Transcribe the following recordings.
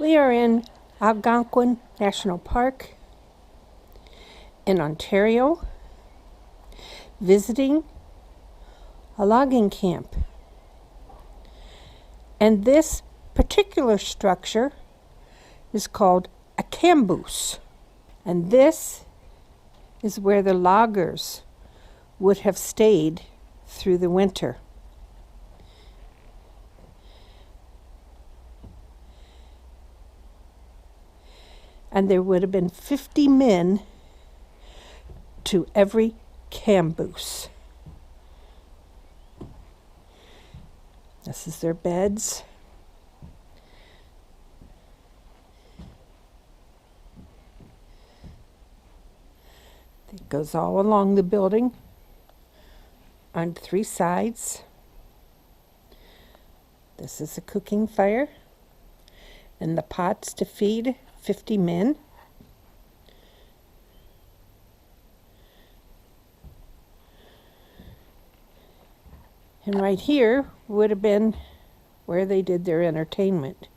We are in Algonquin National Park in Ontario, visiting a logging camp. And this particular structure is called a Camboose. And this is where the loggers would have stayed through the winter. And there would have been 50 men to every Camboose. This is their beds. It goes all along the building on 3 sides. This is a cooking fire and the pots to feed 50 men. And right here would have been where they did their entertainment.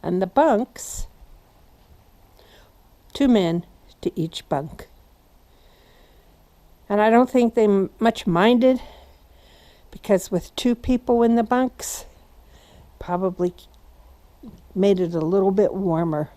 And the bunks, 2 men to each bunk. And I don't think they much minded, because with 2 people in the bunks, probably made it a little bit warmer.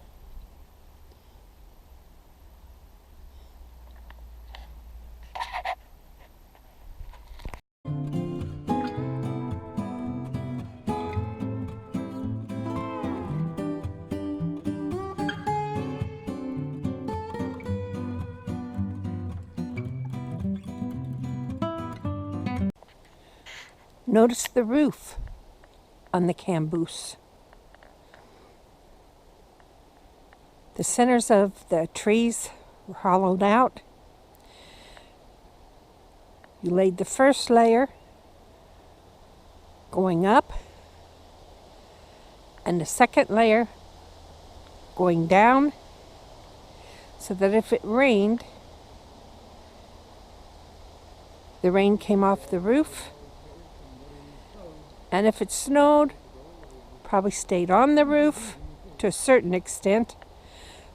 Notice the roof on the Camboose. The centers of the trees were hollowed out. You laid the first layer going up, and the second layer going down, so that if it rained, the rain came off the roof. And if it snowed, probably stayed on the roof to a certain extent,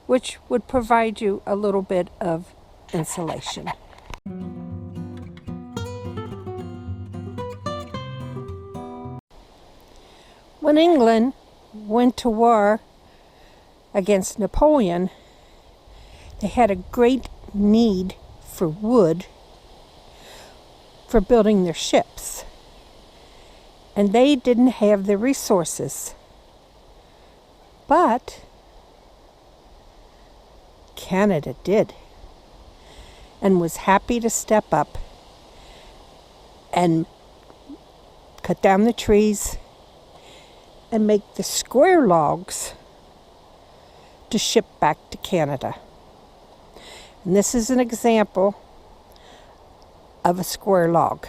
which would provide you a little bit of insulation. When England went to war against Napoleon, they had a great need for wood for building their ships. And they didn't have the resources. But Canada did, and was happy to step up and cut down the trees and make the square logs to ship back to Canada. And this is an example of a square log.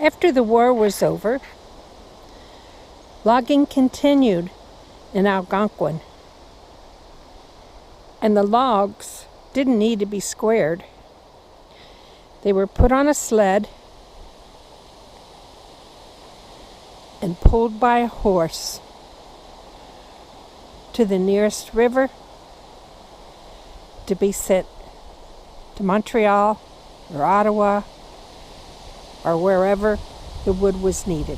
After the war was over, logging continued in Algonquin, and the logs didn't need to be squared. They were put on a sled and pulled by a horse to the nearest river to be sent to Montreal or Ottawa or wherever the wood was needed.